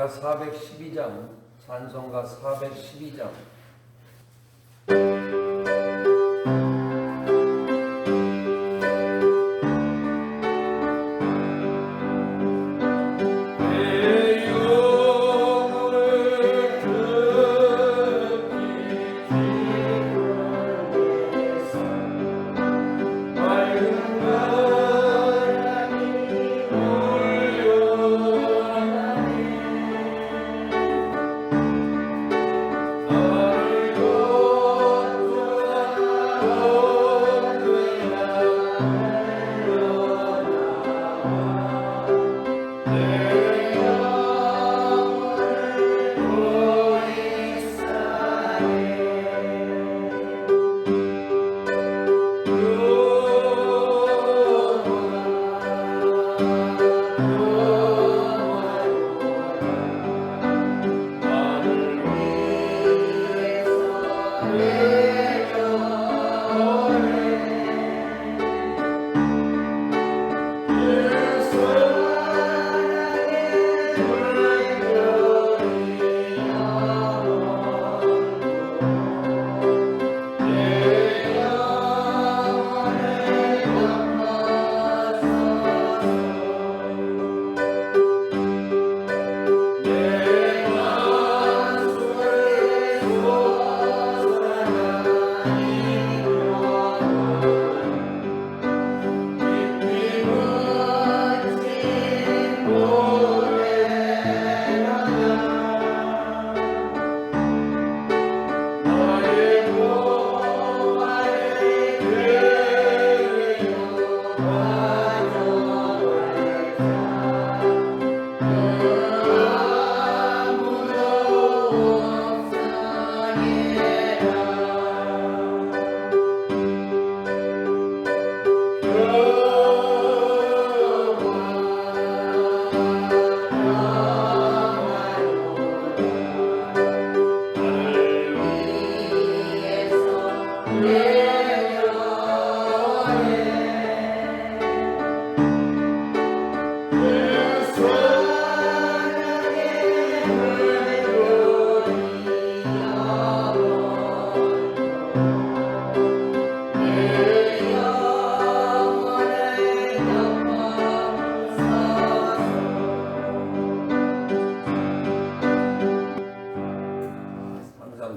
찬송가 412장, 찬송가 412장.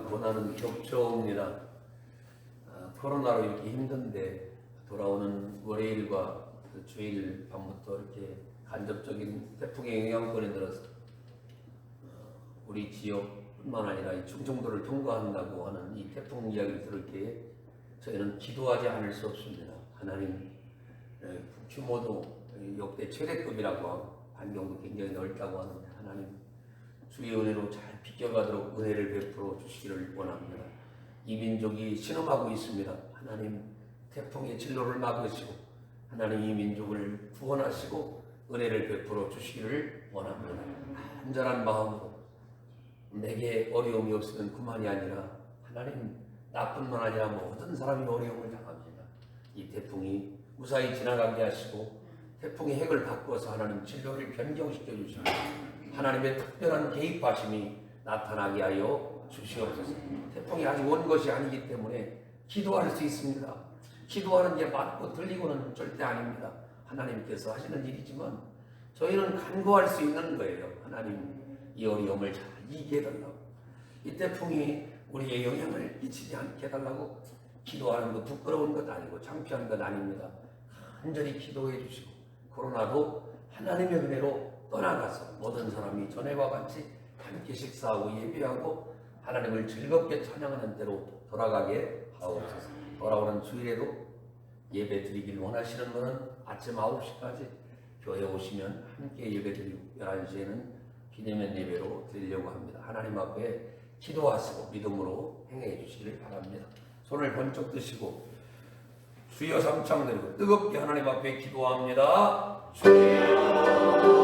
고난은 겹쳐옵니다. 코로나로 이렇게 힘든데 돌아오는 월요일과 주일 밤부터 이렇게 간접적인 태풍의 영향권에 들어서 우리 지역뿐만 아니라 이 충청도를 통과한다고 하는 이 태풍 이야기를 들을 때에 저희는 기도하지 않을 수 없습니다. 하나님, 규모도 역대 최대급이라고 하고 반경도 굉장히 넓다고 하는데 하나님 주의 은혜로 잘 비껴가도록 은혜를 베풀어 주시기를 원합니다. 이 민족이 신음하고 있습니다. 하나님 태풍의 진로를 막으시고 하나님 이 민족을 구원하시고 은혜를 베풀어 주시기를 원합니다. 간절한 마음으로 내게 어려움이 없으면 그만이 아니라 하나님 나뿐만 아니라 모든 사람이 어려움을 당합니다. 이 태풍이 무사히 지나가게 하시고 태풍의 핵을 바꿔서 하나님 진로를 변경시켜 주시고 하나님의 특별한 개입하심이 나타나게 하여 주시옵소서. 태풍이 아직 온 것이 아니기 때문에 기도할 수 있습니다. 기도하는 게 맞고 들리고는 절대 아닙니다. 하나님께서 하시는 일이지만 저희는 간구할 수 있는 거예요. 하나님 이 어려움을 잘 이기게 해달라고, 이 태풍이 우리의 영향을 끼치지 않게 해달라고 기도하는 것 부끄러운 것 아니고 창피한 것 아닙니다. 간절히 기도해 주시고 코로나도 하나님의 은혜로 떠나가서 모든 사람이 전에와 같이 함께 식사하고 예배하고 하나님을 즐겁게 찬양하는 대로 돌아가게 하옵소서. 돌아오는 주일에도 예배 드리길 원하시는 분은 아침 9시까지 교회 오시면 함께 예배 드리고 11시에는 기념연 예배로 드리려고 합니다. 하나님 앞에 기도하시고 믿음으로 행해 주시기를 바랍니다. 손을 번쩍 드시고 주여 삼창 드리고 뜨겁게 하나님 앞에 기도합니다. 주여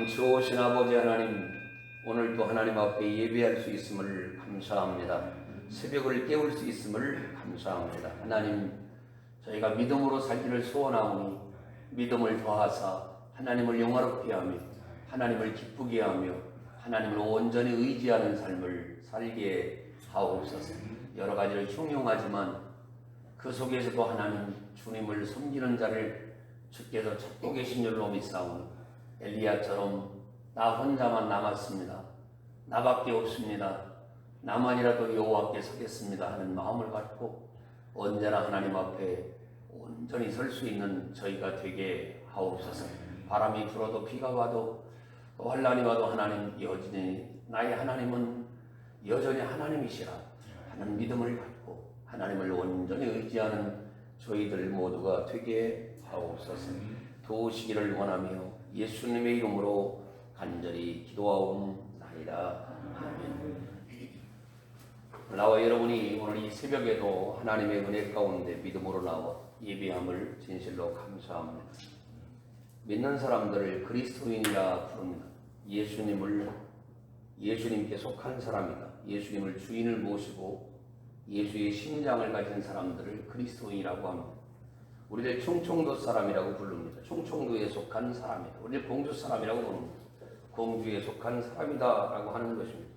좋으신 아버지 하나님, 오늘도 하나님 앞에 예배할 수 있음을 감사합니다. 새벽을 깨울 수 있음을 감사합니다. 하나님, 저희가 믿음으로 살기를 소원하오니 믿음을 더하사 하나님을 영화롭게 하며 하나님을 기쁘게 하며 하나님을 온전히 의지하는 삶을 살게 하옵소서. 여러 가지를 흉용하지만 그 속에서도 하나님 주님을 섬기는 자를 주께서 찾고 계신 줄로 믿사오니 엘리야처럼 나 혼자만 남았습니다. 나밖에 없습니다. 나만이라도 여호와께 서겠습니다 하는 마음을 갖고 언제나 하나님 앞에 온전히 설 수 있는 저희가 되게 하옵소서. 바람이 불어도 비가 와도 환난이 와도 하나님 여전히 나의 하나님은 여전히 하나님이시라 하는 믿음을 갖고 하나님을 온전히 의지하는 저희들 모두가 되게 하옵소서. 도우시기를 원하며 예수님의 이름으로 간절히 기도하옵나이다. 아멘. 나와 여러분이 오늘 이 새벽에도 하나님의 은혜 가운데 믿음으로 나와 예배함을 진실로 감사합니다. 믿는 사람들을 그리스도인이라 부릅니다. 예수님께 속한 사람이다. 예수님을 주인을 모시고 예수의 심장을 가진 사람들을 그리스도인이라고 합니다. 우리를 충청도 사람이라고 부릅니다. 충청도에 속한 사람이다. 우리를 공주 사람이라고 부릅니다. 공주에 속한 사람이다 라고 하는 것입니다.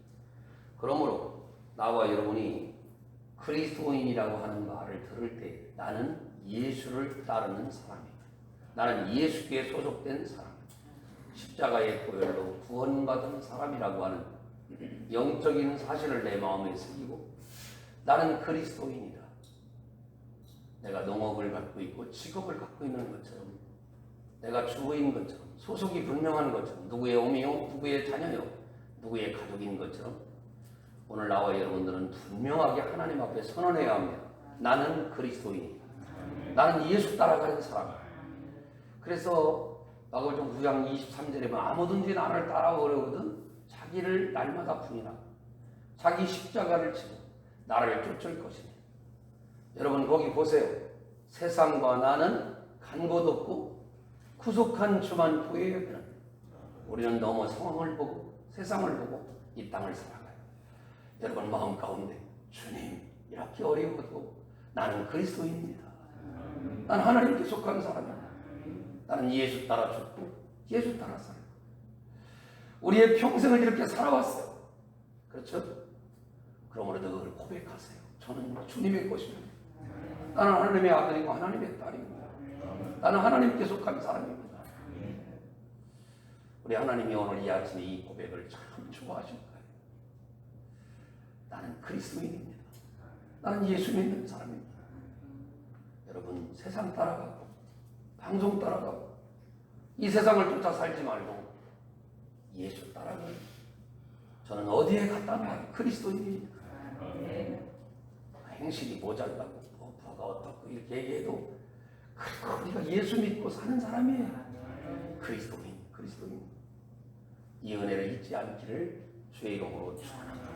그러므로 나와 여러분이 그리스도인이라고 하는 말을 들을 때 나는 예수를 따르는 사람이다. 나는 예수께 소속된 사람이다. 십자가의 보혈로 구원받은 사람이라고 하는 영적인 사실을 내 마음에 새기고 나는 그리스도인이다. 내가 농업을 갖고 있고 직업을 갖고 있는 것처럼 내가 주부인 것처럼 소속이 분명한 것처럼 누구의 어미요 누구의 자녀요 누구의 가족인 것처럼 오늘 나와 여러분들은 분명하게 하나님 앞에 선언해야 합니다. 나는 그리스도인이다. 나는 예수 따라가는 사람이다. 그래서 마가복음 9장 23절에 보면 아무든지 나를 따라오려거든 자기를 날마다 부인하고 자기 십자가를 지고 나를 쫓을 것이니. 여러분 거기 보세요. 세상과 나는 간 곳 없고 구속한 주만 보여요. 우리는 너무 상황을 보고 세상을 보고 이 땅을 살아가요. 여러분 마음 가운데 주님 이렇게 어려워도 나는 그리스도인입니다. 나는 하나님께 속한 사람입니다. 나는 예수 따라 죽고 예수 따라 살아요. 우리의 평생을 이렇게 살아왔어요. 그렇죠? 그러므로 늘 고백하세요. 저는 주님의 것입니다. 나는 하나님의 아들이고 하나님의 딸입니다. 나는 하나님께 속한 사람입니다. 우리 하나님이 오늘 이 아침에 이 고백을 참 좋아하실 거예요. 나는 그리스도인입니다. 나는 예수 믿는 사람입니다. 여러분 세상 따라가고 방송 따라가고 이 세상을 쫓아 살지 말고 예수 따라가요. 저는 어디에 갔다 놔요? 그리스도인입니다. 행실이 모자라고 부가 어떻고 이렇게 얘기해도 우리가 예수 믿고 사는 사람이에요. 그리스도인. 이 은혜를 잊지 않기를 주의 이름으로 축원합니다.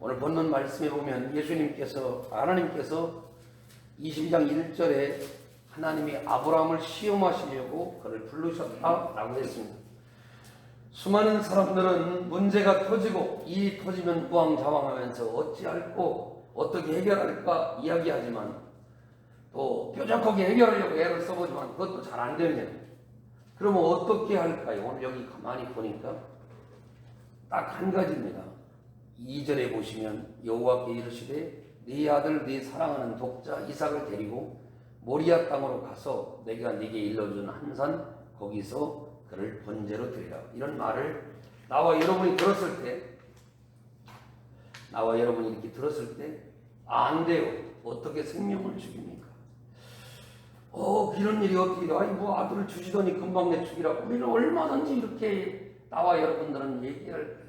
오늘 본문 말씀에 보면 하나님께서 22장 1절에 하나님이 아브라함을 시험하시려고 그를 부르셨다라고 했습니다. 수많은 사람들은 문제가 터지고 일이 터지면 우왕좌왕하면서 어찌할꼬 어떻게 해결할까 이야기하지만 또 뾰족하게 해결하려고 애를 써보지만 그것도 잘 안 됩니다. 그러면 어떻게 할까요? 오늘 여기 가만히 보니까 딱 한 가지입니다. 2절에 보시면 여호와께 이르시되 네 아들 네 사랑하는 독자 이삭을 데리고 모리아 땅으로 가서 내가 네게 일러준 한 산 거기서 그를 번제로 드리라. 이런 말을 나와 여러분이 들었을 때 안 돼요. 어떻게 생명을 죽입니까? 이런 일이 어떻게 돼? 아들을 주시더니 금방 내 죽이라고. 우리는 얼마든지 이렇게 나와 여러분들은 얘기할 거예요.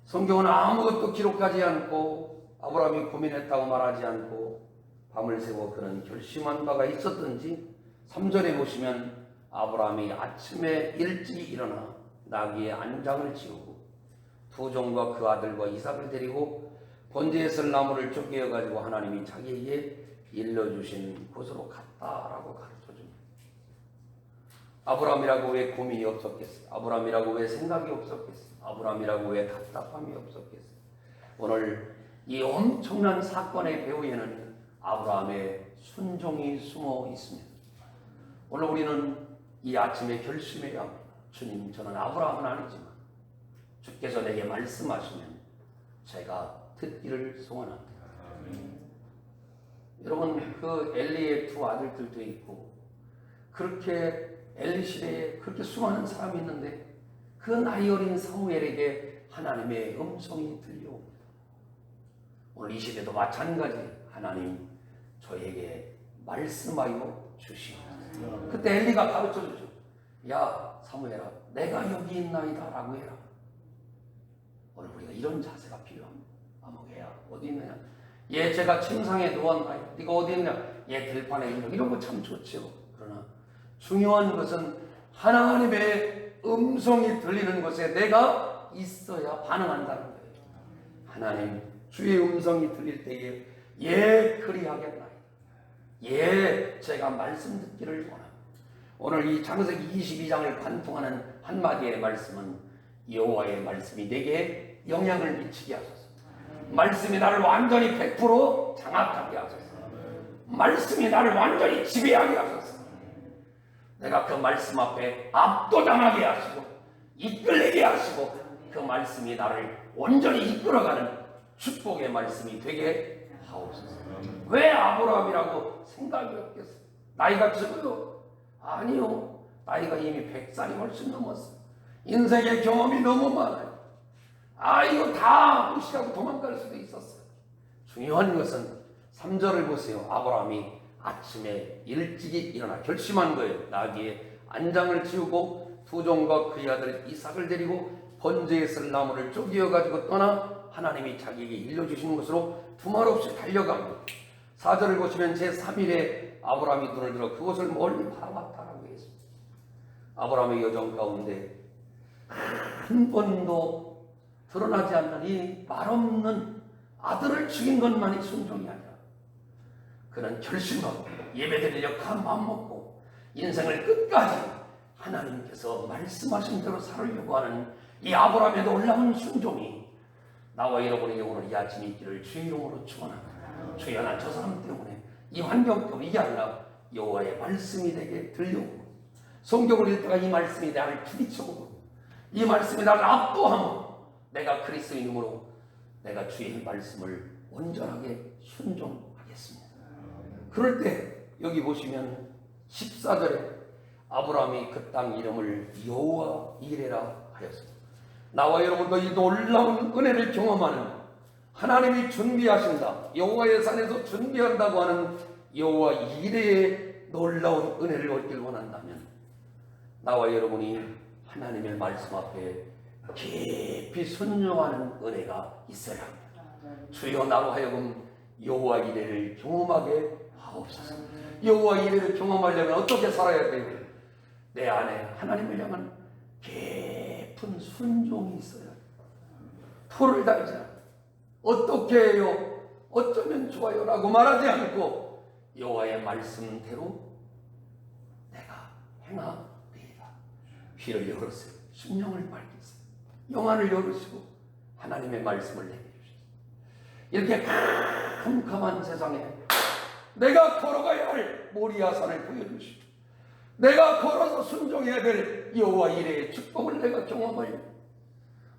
성경은 아무것도 기록하지 않고 아브라함이 고민했다고 말하지 않고 밤을 새워 그런 결심한 바가 있었던지 3절에 보시면 아브라함이 아침에 일찍 일어나 나귀의 안장을 지우고 두 종과 그 아들과 이삭을 데리고 번제에 쓸 나무를 쪼개어 가지고 하나님이 자기에게 일러주신 곳으로 갔다라고 가르쳐줍니다. 아브라함이라고 왜 고민이 없었겠어요? 아브라함이라고 왜 생각이 없었겠어요? 아브라함이라고 왜 답답함이 없었겠어요? 오늘 이 엄청난 사건의 배후에는 아브라함의 순종이 숨어 있습니다. 오늘 우리는 이 아침에 결심해야 합니다. 주님, 저는 아브라함은 아니지만 주께서 내게 말씀하시면 제가 듣기를 소원합니다. 여러분, 그 엘리의 두 아들들도 있고 그렇게 엘리 시대에 그렇게 수많은 사람이 있는데 그 나이 어린 사무엘에게 하나님의 음성이 들려옵니다. 오늘 이 시대도 마찬가지. 하나님 저에게 말씀하여 주시옵소서. 그때 엘리가 가르쳐주죠. 야 사무엘아, 내가 여기 있나이다 라고 해라. 오늘 우리가 이런 자세가 필요합니다. 아무개야 어디 있느냐? 얘 제가 침상에 누웠나이다. 네가 어디 있냐? 얘 들판에 있냐? 이런 거 참 좋죠. 그러나 중요한 것은 하나님의 음성이 들리는 곳에 내가 있어야 반응한다는 거예요. 하나님 주의 음성이 들릴 때에 예 그리하겠나이다. 예 제가 말씀 듣기를 원합니다. 오늘 이 창세기 22장을 관통하는 한마디의 말씀은 여호와의 말씀이 내게 영향을 미치게 하소서. 말씀이 나를 완전히 100% 장악하게 하소서. 말씀이 나를 완전히 지배하게 하소서. 내가 그 말씀 앞에 압도당하게 하시고 이끌리게 하시고 그 말씀이 나를 온전히 이끌어가는 축복의 말씀이 되게 하옵소서. 왜 아브라함이라고 생각이 없겠어요? 나이가 적어요? 아니요. 나이가 이미 100살이 훨씬 넘었어요. 인생의 경험이 너무 많아요. 이거 다 무시하고 도망갈 수도 있었어요. 중요한 것은 3절을 보세요. 아브라함이 아침에 일찍이 일어나 결심한 거예요. 나귀에 안장을 지우고 두 종과 그의 아들 이삭을 데리고 번제에 쓸 나무를 쪼개어 가지고 떠나 하나님이 자기에게 일러주시는 것으로 두말 없이 달려갑니다. 4절을 보시면 제3일에 아브라함이 눈을 들어 그곳을 멀리 바라봤다라고 했습니다. 아브라함의 여정 가운데 한 번도 드러나지 않는 이 말없는 아들을 죽인 것만이 순종이 아니라 그는 결심하고 예배드리려 큰 마음 먹고 인생을 끝까지 하나님께서 말씀하신 대로 살으려고 하는 이 아브라함의 놀라운 순종이 나와 여러분에게 오늘 이 아침에 있기를 주의 이름으로 축원합니다. 주여, 난 저 사람 때문에 이 환경 때문에 이게 아니라 여호와의 말씀이 내게 들려오고 성경을 읽다가 이 말씀이 나를 부딪혀오고 이 말씀이 나를 압도하고 내가 그리스도인으로 내가 주의 말씀을 온전하게 순종하겠습니다. 그럴 때 여기 보시면 14절에 아브라함이 그 땅 이름을 여호와 이레라 하였습니다. 나와 여러분도 이 놀라운 은혜를 경험하는 하나님이 준비하신다, 여호와의 산에서 준비한다고 하는 여호와 이레의 놀라운 은혜를 얻길 원한다면 나와 여러분이 하나님의 말씀 앞에 깊이 순종하는 은혜가 있어야 합니다. 주여, 나로 하여금 여호와 이레를 경험하게 하옵소서. 여호와 이레를 경험하려면 어떻게 살아야 돼요? 내 안에 하나님을 향한 깊은 순종이 있어야 돼요. 토를 달지 않고 어떻게 해요? 어쩌면 좋아요? 라고 말하지 않고 여호와의 말씀대로 내가 행하리이다. 귀를 열으세요. 심령을 밝히세요. 영안을 열으시고 하나님의 말씀을 내게 주시죠. 이렇게 캄캄한 세상에 내가 걸어가야 할 모리아산을 보여주시고 내가 걸어서 순종해야 될 여호와 이레의 축복을 내가 경험하려.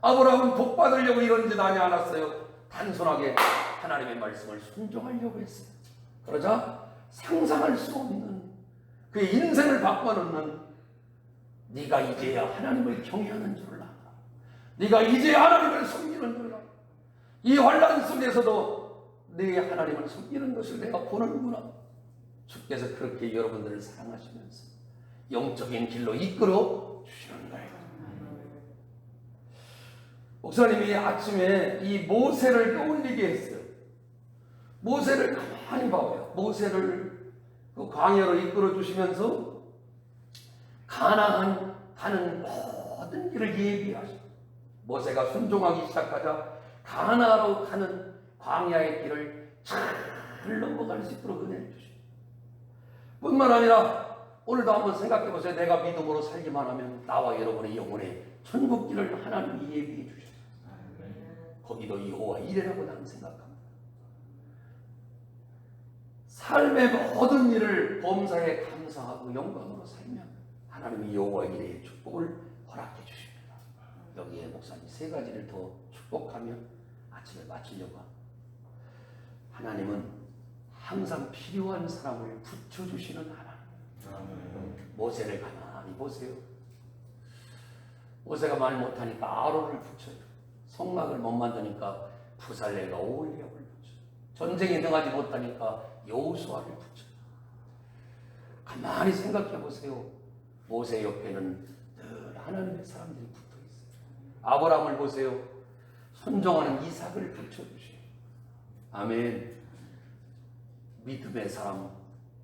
아브라함은 복 받으려고 이런 짓 하지 않았어요. 단순하게 하나님의 말씀을 순종하려고 했어요. 그러자 상상할 수 없는 그의 인생을 바꿔놓는, 네가 이제야 하나님을 경외하는 줄을 알아. 네가 이제야 하나님을 섬기는 줄을 알아. 이 환난 속에서도 네 하나님을 섬기는 것을 내가 보는구나. 주께서 그렇게 여러분들을 사랑하시면서 영적인 길로 이끌어 주시는 거예요. 목사님이 아침에 이 모세를 떠올리게 했어요. 모세를 가만히 봐봐요. 모세를 그 광야로 이끌어 주시면서 가나안 가는 모든 길을 얘기하시고, 모세가 순종하기 시작하자 가나안으로 가는 광야의 길을 잘 넘어갈 수 있도록 은혜를 주시고, 뿐만 아니라 오늘도 한번 생각해 보세요. 내가 믿음으로 살기만 하면 나와 여러분의 영혼에 천국길을 하나님이 예비해 주셨어요. 거기도 여호와 이레라고 나는 생각합니다. 삶의 모든 일을 범사에 감사하고 영광으로 살면 하나님이 여호와 이레의 축복을 허락해 주십니다. 여기에 목사님 세 가지를 더 축복하면 아침에 마치려고 합니다. 하나님은 항상 필요한 사람을 붙여주시는 하나님. 모세를 가만히 보세요. 모세가 말 못하니까 아론을 붙여요. 성막을 못 만드니까 부살레가 오홀리압을 붙여요. 전쟁에 능하지 못하니까 여호수아를 붙여요. 가만히 생각해 보세요. 모세 옆에는 늘 하나님의 사람들이 붙어 있어요. 아브라함을 보세요. 순종하는 이삭을 붙여주세요. 아멘. 믿음의 사람,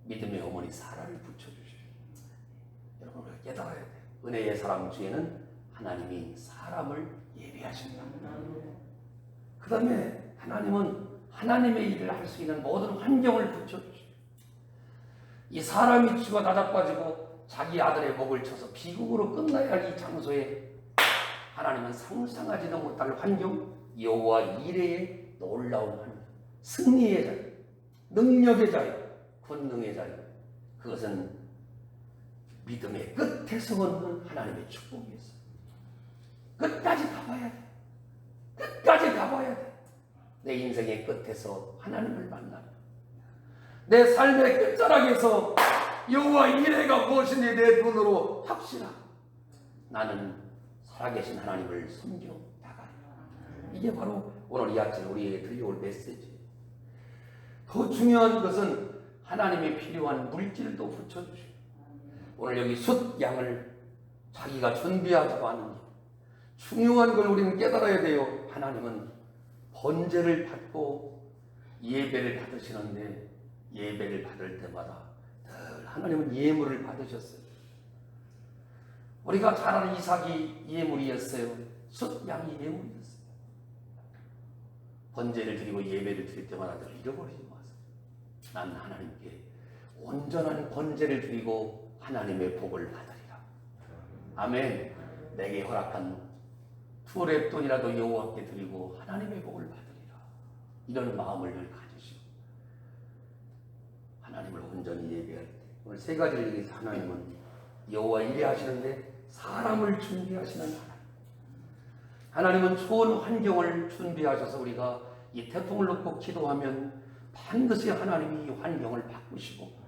믿음의 어머니 사라를 붙여주세요. 여러분 우리가 깨달아야 돼요. 은혜의 사람 중에는 하나님이 사람을 예비하신다. 그 다음에 하나님은 하나님의 일을 할 수 있는 모든 환경을 붙여주세요. 이 사람이 죽어 나자빠지고 자기 아들의 목을 쳐서 비극으로 끝나야 할 이 장소에 하나님은 상상하지도 못할 환경, 여호와 이레의 놀라운 환경, 승리의 자리, 능력의 자리, 권능의 자리, 그것은 믿음의 끝에서 얻는 하나님의 축복이었어요. 끝까지 가봐야 돼. 끝까지 가봐야 돼. 내 인생의 끝에서 하나님을 만나면, 내 삶의 끝자락에서 여호와 이레가 무엇인지 내 눈으로 확신하고 나는 살아계신 하나님을 섬겨 나가리. 이게 바로 오늘 이 아침 우리에게 들려올 메시지예요. 더 중요한 것은 하나님이 필요한 물질도 붙여주시고, 오늘 여기 숫 양을 자기가 준비하지도 않은 일, 중요한 걸 우리는 깨달아야 돼요. 하나님은 번제를 받고 예배를 받으시는데 예배를 받을 때마다 늘 하나님은 예물을 받으셨어요. 우리가 잘 아는 이삭이 예물이었어요. 숫 양이 예물이었어요. 번제를 드리고 예배를 드릴 때마다 늘 잃어버리지 마세요. 난 하나님께 온전한 번제를 드리고 하나님의 복을 받으리라. 아멘. 내게 허락한 두 랩돈이라도 여호와께 드리고 하나님의 복을 받으리라. 이런 마음을 늘 가지시고 하나님을 온전히 예배할 때, 오늘 세 가지를 얘기해서 하나님은 여호와 이레 하시는데 사람을 준비하시는 하나님. 하나님은 좋은 환경을 준비하셔서 우리가 이 태풍을 놓고 기도하면 반드시 하나님이 이 환경을 바꾸시고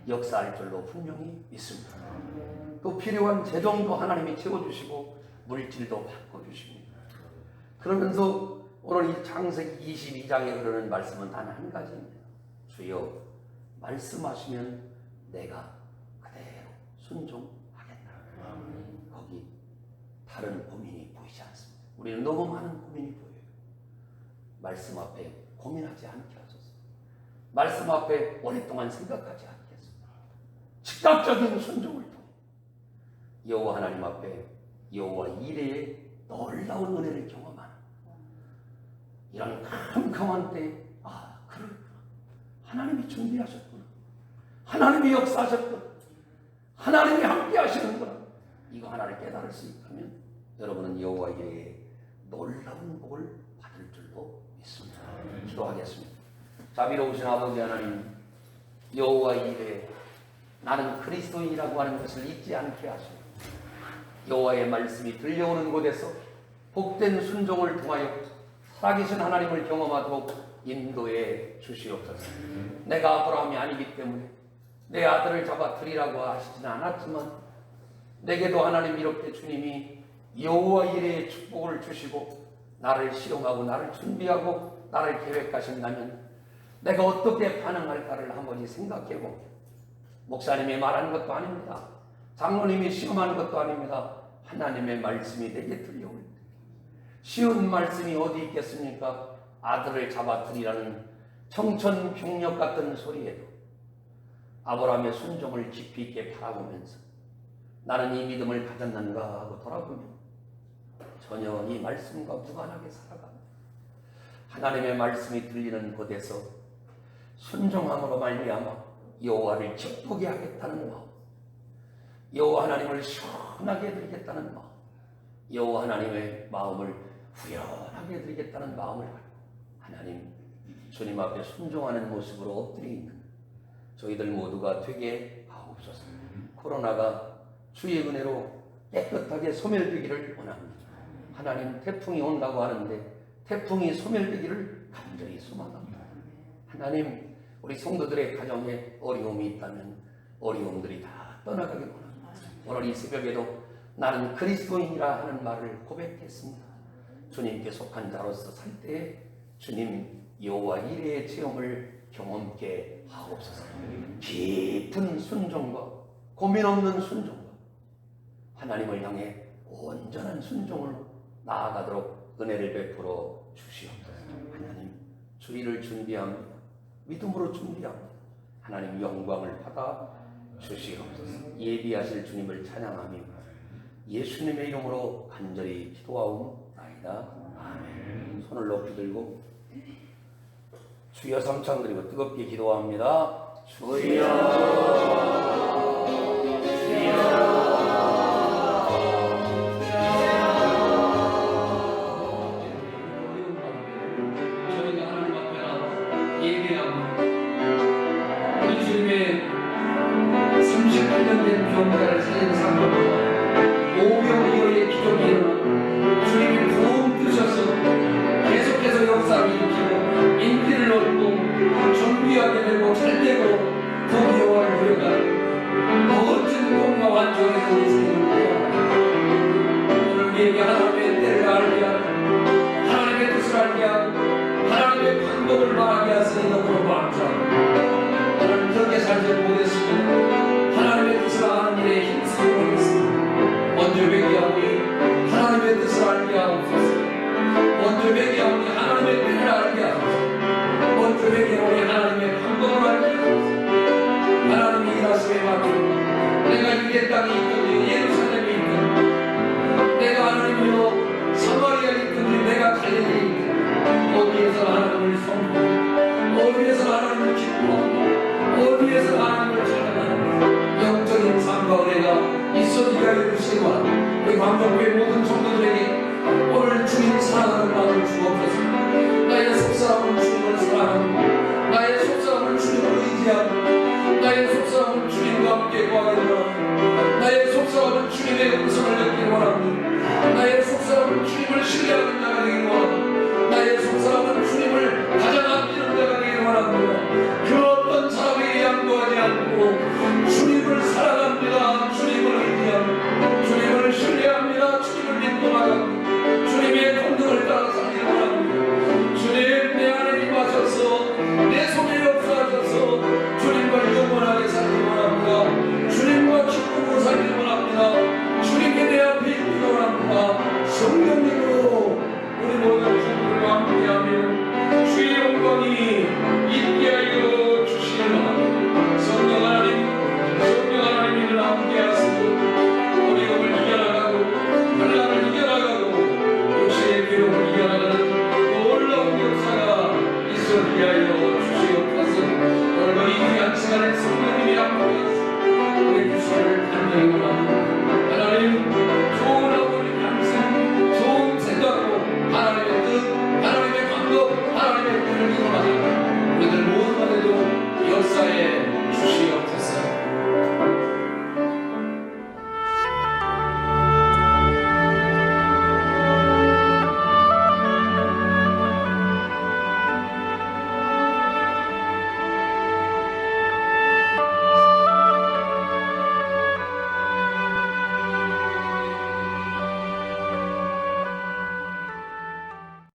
역사할 줄로 분명히 믿습니다. 또 필요한 재정도 하나님이 채워주시고 물질도 바꿔주십니다. 그러면서 오늘 이 창세기 22장에 흐르는 말씀은 단 한 가지입니다. 주여 말씀하시면 내가 그대로 순종하겠다. 거기 다른 고민이 보이지 않습니다. 우리는 너무 많은 고민이 보여요. 말씀 앞에 고민하지 않게 하소서. 말씀 앞에 오랫동안 생각하지 않게 하소서. 즉각적인 순종을 통해 여호와 하나님 앞에 여호와 이레의 놀라운 은혜를 경험하는 이런 캄캄한 때에 그렇구나. 하나님이 준비하셨구나. 하나님이 역사하셨구나. 하나님이 함께 하시는구나. 이거 하나를 깨달을 수 있다면 여러분은 여호와 이레의 놀라운 복을 받을 줄로 믿습니다. 기도하겠습니다. 자비로우신 아버지 하나님, 여호와 이레 나는 그리스도인이라고 하는 것을 잊지 않게 하시고 여호와의 말씀이 들려오는 곳에서 복된 순종을 통하여 살아계신 하나님을 경험하도록 인도해 주시옵소서. 내가 아브라함이 아니기 때문에 내 아들을 잡아 드리라고 하시지는 않았지만 내게도 하나님 이렇게 주님이 여호와 이레의 축복을 주시고 나를 실험하고 나를 준비하고 나를 계획하신다면 내가 어떻게 반응할까를 한번 생각해보고, 목사님이 말하는 것도 아닙니다. 장로님이 시험하는 것도 아닙니다. 하나님의 말씀이 내게 들려올 때 쉬운 말씀이 어디 있겠습니까? 아들을 잡아드리라는 청천벽력 같은 소리에도 아브라함의 순종을 깊이 있게 바라보면서 나는 이 믿음을 가졌는가 하고 돌아보면 전혀 이 말씀과 무관하게 살아갑니다. 하나님의 말씀이 들리는 곳에서 순종함으로 말미암아 여호와를 기쁘게 하겠다는 마음, 여호와 하나님을 시원하게 해드리겠다는 마음, 여호와 하나님의 마음을 후련하게 해드리겠다는 마음을 가지고 하나님 주님 앞에 순종하는 모습으로 엎드려 있는 저희들 모두가 되게 하옵소서. 코로나가 주의 은혜로 깨끗하게 소멸되기를 원합니다. 하나님 태풍이 온다고 하는데 태풍이 소멸되기를 간절히 소망합니다. 하나님 우리 성도들의 가정에 어려움이 있다면 어려움들이 다 떠나가길 원합니다. 오늘 이 새벽에도 나는 그리스도인이라 하는 말을 고백했습니다. 주님께 속한 자로서 살 때에 주님 여호와 이레의 체험을 경험케 하옵소서. 깊은 순종과 고민 없는 순종과 하나님을 향해 온전한 순종으로 나아가도록 은혜를 베풀어 주시옵소서. 하나님 주의를 준비합니다. 믿음으로 준비합니다. 하나님 영광을 받아 주시옵소서. 예비하실 주님을 찬양하며 예수님의 이름으로 간절히 기도하옵나이다. 아멘. 손을 높이 들고 주여 삼창 드리고 뜨겁게 기도합니다. 주여 병자를 살린 사건과 오병이어의 기적이 일어나 주님이 부음 뜨셔서 계속해서 역사를 일으키고 인기를 얻고 존귀하게 되고 잘되고 더 여호와를 부려가는 멋진 꿈과 완전히 우리 생을 구원하라. 오늘 우리에게 하나님의 때를 알게 하고 하나님의 뜻을 알게 하고 하나님의 방법을 말하게 하시니 너무나 감사합니다. 나는 그렇게 살지 못했으면 하나님의 뜻을 아는 일에 힘쓰고 하겠습니다. 먼저 회개하오니 하나님의 뜻을 알게 하옵소서. 먼저 회개하오니 하나님의 뜻을 알게 하옵소서. 먼저 회개하오니 하나님의 방법을 알게 하옵소서. 하나님이 일하심에 맡기고 내가 유대 땅에 있든지 예루살렘에 있든지 내가 하나님이여 사마리아에 있든지 내가 갈릴리에 있든지 어디에서 하나님을 섬기고 어디에서 하나님을 기뻐하고 어디에서 하나님을 찬양하는 영적인 삶과 은혜가 있어지게 하여 주시기와 우리 광명교회 모든 성도들에게 오늘 주님 사랑하는 마음을 주옵소서. 나의 속사람은 주님을 사랑하고 나의 속사람은 주님을 의지하고 나의 속사람은 주님과 함께 거하기를 원하고 나의 속사람은 주님의 음성을 듣기를 원하고 나의 속사람은 주님을 신뢰하는 자가 되기를 원하고 나의 속사람은 주님을 가장 아끼는 자가 되기를 원합니다. 그 어떤 사람에게 양보하지 않고